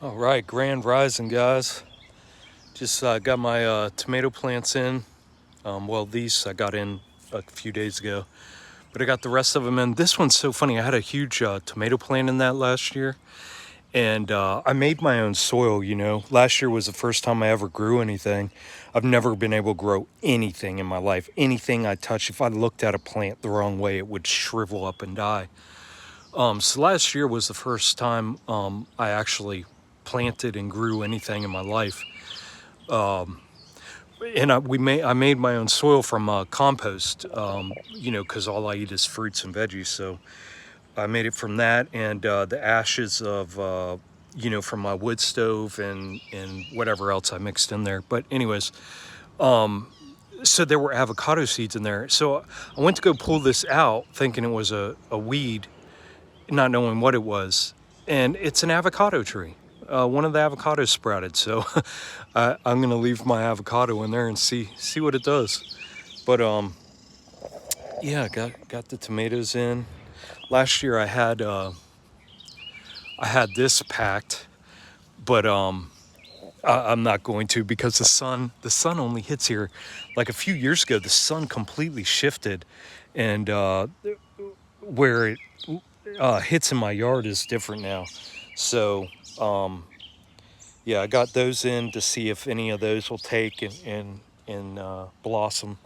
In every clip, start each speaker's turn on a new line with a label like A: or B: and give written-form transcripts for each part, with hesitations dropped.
A: All right, grand rising, guys. Just got my tomato plants in. These I got in a few days ago, but I got the rest of them in. This one's so funny. I had a huge tomato plant in that last year, and I made my own soil. Last year was the first time I ever grew anything. I've never been able to grow anything in my life. Anything I touched, if I looked at a plant the wrong way, it would shrivel up and die. So last year was the first time I actually planted and grew anything in my life. And I made my own soil from compost, because all I eat is fruits and veggies. So I made it from that and the ashes of, from my wood stove and whatever else I mixed in there. But anyways, so there were avocado seeds in there. So I went to go pull this out thinking it was a weed, not knowing what it was. And it's an avocado tree. One of the avocados sprouted. So I'm going to leave my avocado in there and see what it does. But yeah, got the tomatoes in. Last year I had this packed, but I'm not going to because the sun only hits here. Like a few years ago, the sun completely shifted, and where it hits in my yard is different now. So yeah, I got those in to see if any of those will take and blossom,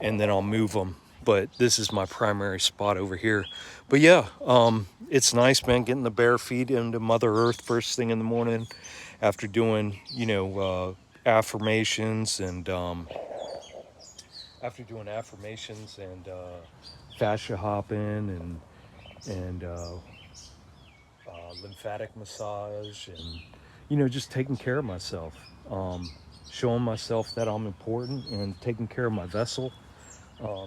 A: and then I'll move them. But this is my primary spot over here. But yeah, it's nice, man, getting the bare feet into Mother Earth first thing in the morning after doing, affirmations and fascia hopping and lymphatic massage and just taking care of myself, showing myself that I'm important and taking care of my vessel,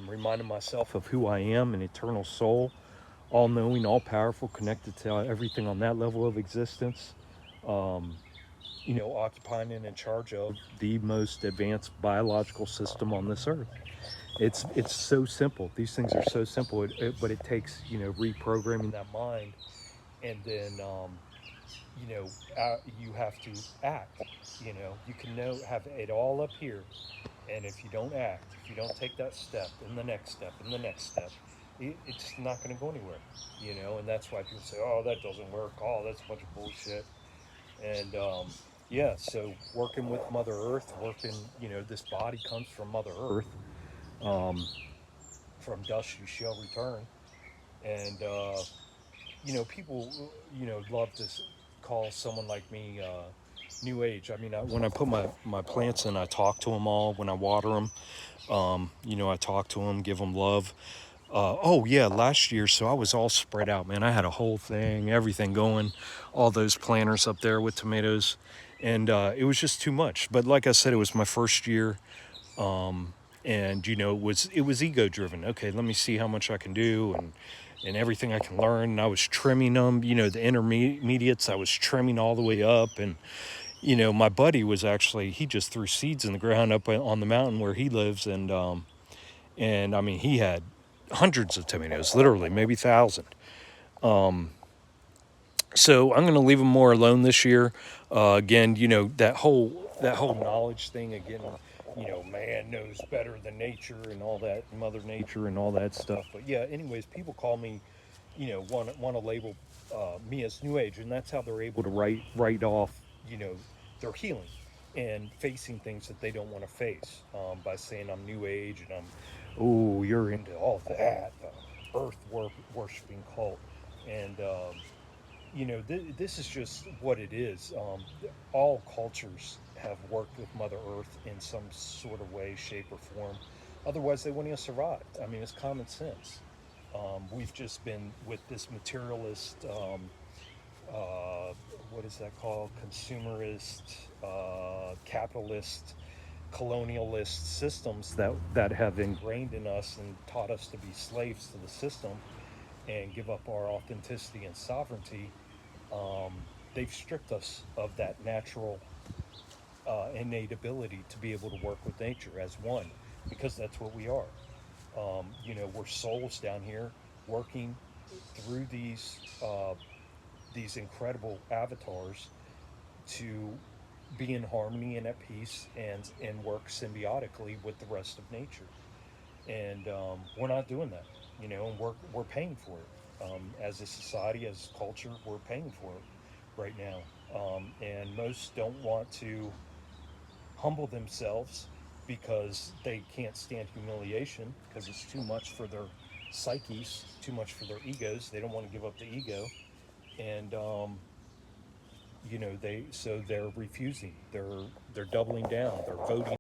A: reminding myself of who I am, an eternal soul, all knowing, all powerful, connected to everything on that level of existence. Occupying and in charge of the most advanced biological system on this earth. It's so simple. These things are so simple, but it takes reprogramming that mind, and then you have to act. You can have it all up here, and if you don't act, if you don't take that step and the next step and the next step, it's not going to go anywhere. And that's why people say, "Oh, that doesn't work. Oh, that's a bunch of bullshit." And yeah, so working with Mother Earth, this body comes from Mother Earth. Um, from dust you shall return. And people, love to call someone like me new age. I mean, when I put my plants in, I talk to them all. When I water them, I talk to them, give them love. Oh yeah, last year, so I was all spread out, man. I had a whole thing, everything going, all those planters up there with tomatoes, and it was just too much. But like I said, it was my first year, and it was ego driven. Okay, let me see how much I can do, and everything I can learn. And I was trimming them, the intermediates. I was trimming all the way up, and my buddy was actually, he just threw seeds in the ground up on the mountain where he lives, and I mean, he had hundreds of tomatoes, literally maybe 1,000. So I'm going to leave them more alone this year. Again, that whole knowledge thing again. Man knows better than nature and all that, Mother Nature and all that stuff. But yeah, anyways, people call me, want to label me as New Age, and that's how they're able to write off, their healing and facing things that they don't want to face, by saying I'm New Age and oh, you're into all that, earth worshiping cult. And this is just what it is. All cultures have worked with Mother Earth in some sort of way, shape, or form. Otherwise, they wouldn't have survived. I mean, it's common sense. We've just been with this materialist, what is that called? Consumerist, capitalist, colonialist systems that have ingrained in us and taught us to be slaves to the system and give up our authenticity and sovereignty. um, they've stripped us of that natural, innate ability to be able to work with nature as one, because that's what we are. We're souls down here working through these incredible avatars, to be in harmony and at peace and work symbiotically with the rest of nature. And we're not doing that, you know, and we're paying for it as a society, as a culture. We're paying for it right now, and most don't want to humble themselves because they can't stand humiliation because it's too much for their psyches, too much for their egos. They don't want to give up the ego, and you know, they're refusing. They're doubling down. They're voting